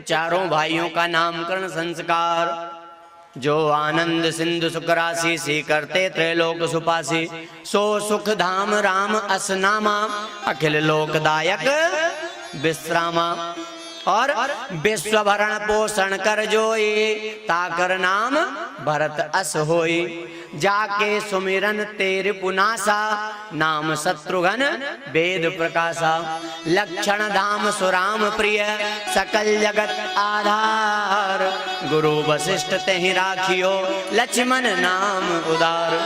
चारों भाइयों का नामकरण संस्कार। जो आनंद सिंधु सुख राशि सी करते त्रैलोक सुपासी, सो सुख धाम राम असनामा, अखिल लोकदायक विश्रामा। और विश्व भरण पोषण कर जोई, ताकर नाम भरत अस होई। जाके सुमिरन तेरे पुनासा, नाम शत्रुघ्न वेद प्रकाशा। लक्षण धाम सुराम प्रिय, सकल जगत आधार। गुरु वशिष्ठ तेहि राखियो, लक्ष्मण नाम उदार।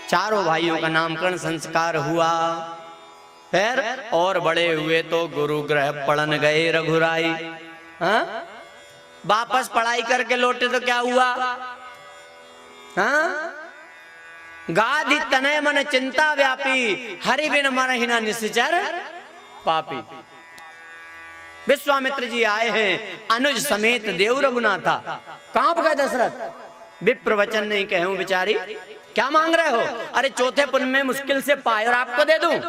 चारों भाइयों का नामकरण संस्कार हुआ। फिर और बड़े हुए तो गुरु गृह पढ़न गए रघुराई। हाँ? वापस पढ़ाई करके लौटे तो क्या हुआ? हाँ? गाधि तनय मन चिंता व्यापी, हरि बिन मरहि न निश्चर पापी। विश्वामित्र जी आए हैं अनुज समेत देव रघुनाथा। कांप गए दशरथ, विप्र वचन नहीं कहूं बिचारी, क्या मांग रहे हो? अरे चौथे पुन में मुश्किल से पाए और आपको दे दूं।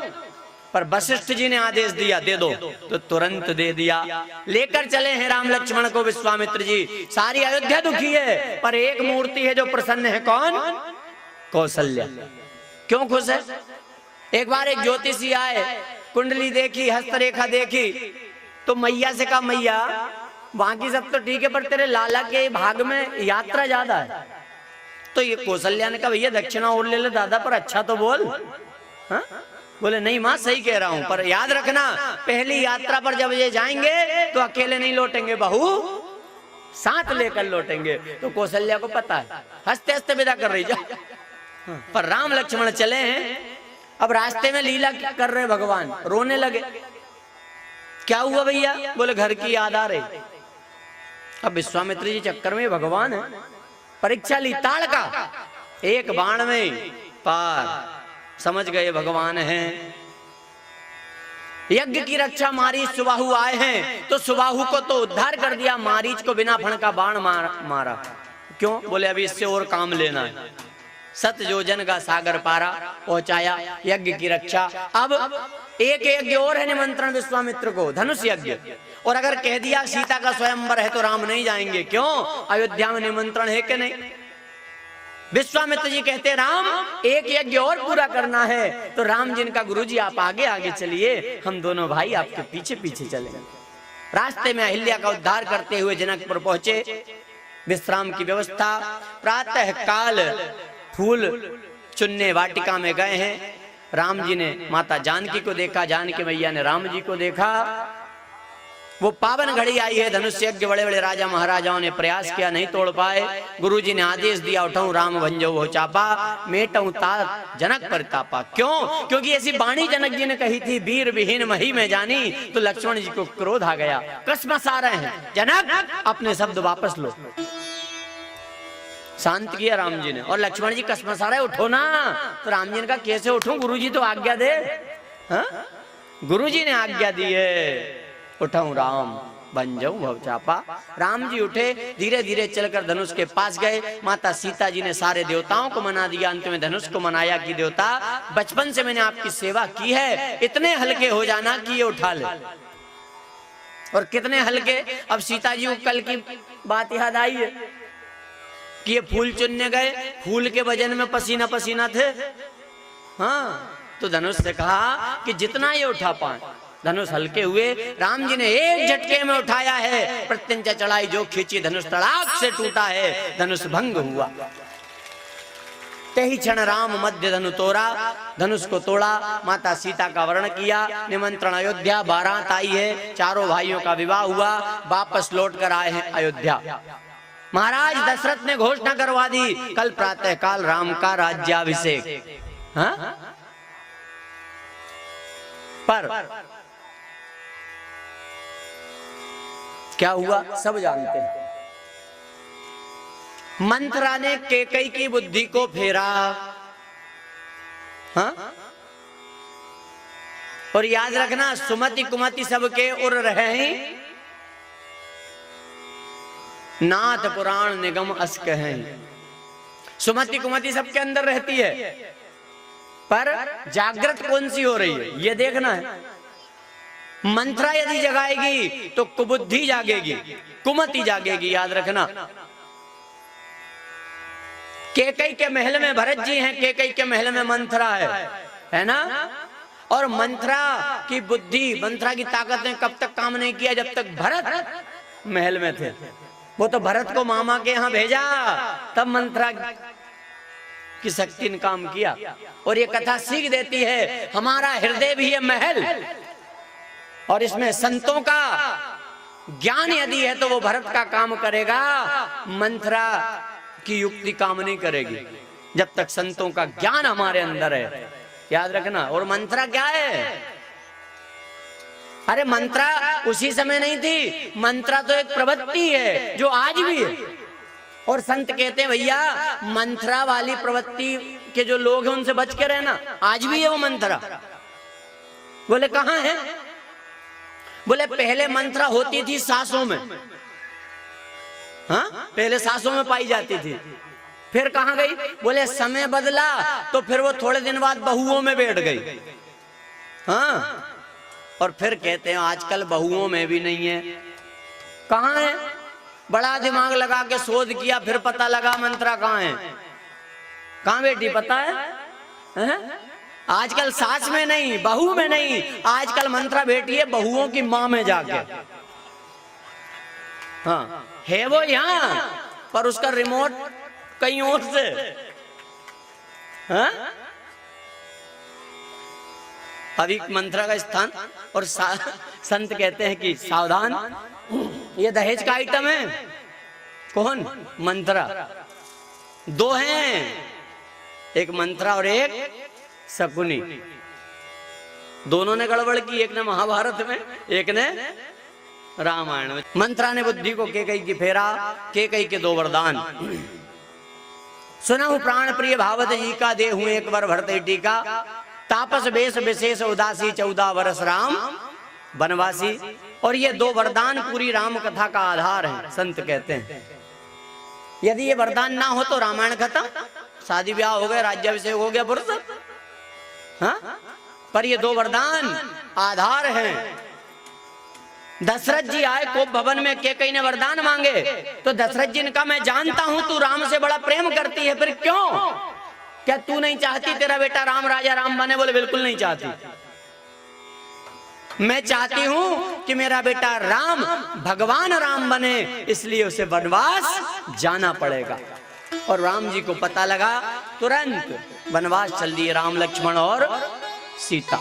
पर वशिष्ठ जी ने आदेश दिया दे दो, तो तुरंत दे दिया। लेकर चले हैं राम लक्ष्मण को विश्वामित्र जी। सारी अयोध्या दुखी है, पर एक मूर्ति है जो प्रसन्न है। कौन? कौशल्या। क्यों खुश है? एक बार एक ज्योतिषी आए, कुंडली देखी, हस्तरेखा देखी, तो मैया से कहा मैया बाकी सब तो ठीक है, पर तेरे लाला के भाग में यात्रा ज्यादा है। तो ये कौशल्या ने कहा भैया दक्षिणा और ले ले दादा, पर अच्छा तो बोल। हाँ? बोले नहीं माँ सही कह रहा हूं, पर याद रखना पहली यात्रा पर जब ये जाएंगे तो अकेले नहीं लौटेंगे, बहू साथ लेकर लौटेंगे। तो कौशल्या को पता है, हंसते हंसते विदा कर रही जा। पर राम लक्ष्मण चले हैं। अब रास्ते में लीला कर रहे भगवान, रोने लगे। क्या हुआ भैया? बोले घर की याद आ रही। अब विश्वामित्र जी चक्कर में भगवान है, परीक्षा ली ताड़ का, एक बाण में पार। समझ गए भगवान हैं। यज्ञ की रक्षा मारीच सुबाहु आए हैं, तो सुबाहु को तो उद्धार कर दिया, मारीच को बिना फण का बाण मारा। क्यों? बोले अभी इससे और काम लेना है। सत योजन का सागर पारा पहुंचाया, यज्ञ की रक्षा। अब एक यज्ञ और है निमंत्रण विश्वामित्र को, धनुष यज्ञ। और अगर कह दिया सीता का स्वयंवर है तो राम नहीं जाएंगे। क्यों? अयोध्या में निमंत्रण है कि नहीं? विश्वामित्र जी कहते राम एक यज्ञ और पूरा करना है। तो राम जिनका गुरुजी आप आगे आगे चलिए, हम दोनों भाई आपके पीछे पीछे चले। रास्ते में अहिल्या का उद्धार करते हुए जनकपुर पहुंचे। विश्राम की व्यवस्था, प्रातः काल फूल चुनने वाटिका में गए हैं। राम जी ने माता जानकी को देखा, जानकी मैया ने राम जी को देखा। वो पावन घड़ी आई है, धनुष यज्ञ बड़े बड़े राजा महाराजाओं ने प्रयास किया, नहीं तोड़ पाए। गुरुजी ने आदेश दिया उठाऊं राम भंजो हो चापा, मेटऊं तात जनक परितापा। क्यों? क्योंकि ऐसी बाणी जनक जी ने कही थी, वीर विहीन मही में जानी। तो लक्ष्मण जी को क्रोध आ गया, कसमस आ रहे हैं, जनक अपने शब्द वापस लो। शांत किया राम जी ने। और लक्ष्मण जी कसमस आ रहे, उठो ना। तो राम जी ने कहा कैसे उठूं, गुरुजी तो आज्ञा दे। गुरुजी ने आज्ञा दी है, उठाऊं राम बन जाऊं भवचापा। राम जी उठे, धीरे धीरे चलकर धनुष के पास गए। माता सीता जी ने सारे देवताओं को मना दिया, अंत में धनुष को मनाया कि देवता बचपन से मैंने आपकी सेवा की है, इतने हल्के हो जाना कि ये उठा ले। और कितने हल्के। अब सीता जी को कल की बात याद आई है कि ये फूल चुनने गए, फूल के वजन में पसीना पसीना थे। हाँ, तो धनुष से कहा कि जितना ये उठा पाए। धनुष हल्के हुए, राम जी ने एक झटके में उठाया है। प्रत्यंचा चढ़ाई जो खींची, धनुष तड़ाक से टूटा है, धनुष भंग हुआ। तेहि क्षण राम मध्य धनु तोड़ा, धनुष को तोड़ा, माता सीता का वर्ण किया। निमंत्रण अयोध्या, बारात आई है, चारों भाइयों का विवाह हुआ, वापस लौट कर आए हैं अयोध्या। महाराज दशरथ ने घोषणा करवा दी, कल प्रातः काल राम का राज्याभिषेक। हाँ? पर क्या हुआ सब जानते हैं। मंथरा ने कैकेयी की बुद्धि को फेरा। हाँ? और याद रखना सुमति कुमति सबके उर रहे हैं, नाथ पुराण निगम अस कहें। सुमति कुमति सबके अंदर रहती है, पर जागृत कौन सी हो रही है ये देखना है। मंत्रा यदि जगाएगी तो कुबुद्धि जागेगी, कुमति जागेगी, याद रखना। केकई के महल में भरत जी हैं, केकई के महल में मंत्रा है ना। और मंत्रा की बुद्धि, मंत्रा की ताकत ने कब तक काम नहीं किया, जब तक भरत महल में थे। वो तो भरत को मामा के यहाँ भेजा, तब मंत्रा की शक्ति ने काम किया। और ये कथा सीख देती है, हमारा हृदय भी है महल, और इसमें संतों का ज्ञान यदि है तो वो भरत का काम करेगा, मंत्रा की युक्ति काम नहीं करेगी जब तक संतों का ज्ञान हमारे अंदर है, याद रखना। और मंत्रा क्या है? अरे मंत्रा उसी समय नहीं थी, मंत्रा तो एक प्रवृत्ति है जो आज भी है। और संत कहते हैं भैया मंत्रा वाली प्रवृत्ति के जो लोग हैं उनसे बच के रहना, आज भी है वो मंत्रा। बोले कहाँ है? बोले पहले मंत्रा होती थी सासों में, हाँ पहले सासों में पाई जाती थी, फिर कहाँ गई? बोले समय बदला तो फिर वो थोड़े दिन बाद बहुओं में बैठ गई। हाँ, और फिर कहते हैं आजकल बहुओं में भी नहीं है। कहाँ है? बड़ा दिमाग लगा के शोध किया, फिर पता लगा मंत्रा कहाँ है। कहाँ बेटी पता है? आजकल सास में नहीं, बहू में नहीं, आजकल मंत्रा बेटी है बहुओं की माँ में जाके। हाँ है वो यहाँ, पर उसका रिमोट कहीं और से। हाँ? अभी मंत्रा का स्थान। और संत कहते हैं कि सावधान, ये दहेज का आइटम है। कौन? मंत्रा। दो हैं, एक मंत्रा और एक शकुनी। दोनों ने गड़बड़ की, एक ने महाभारत में, एक ने रामायण में। मंत्रा ने बुद्धि को केकई की फेरा, केकई के दो वरदान। सुनहु प्राण प्रिय भावत जी का, देहु एक वर भरते टीका। तापस वेश विशेष उदासी, 14 वर्ष राम वनवासी। और ये दो वरदान पूरी राम कथा का आधार है। संत कहते हैं यदि ये वरदान ना हो तो रामायण खत्म, शादी ब्याह हो गया, राज्याभिषेक हो गया, फुर्सत। हाँ? पर ये दो वरदान आधार हैं। दशरथ जी आए कोप भवन में, केकई ने वरदान मांगे तो दशरथ जी ने कहा मैं जानता हूं तू राम से बड़ा प्रेम करती है, फिर क्यों? क्या तू नहीं चाहती तेरा बेटा राम राजा राम बने? बोले बिल्कुल नहीं चाहती, मैं चाहती हूं कि मेरा बेटा राम भगवान राम बने, इसलिए उसे वनवास जाना पड़ेगा। और राम जी को पता लगा, तुरंत वनवास चल दिए राम लक्ष्मण और सीता।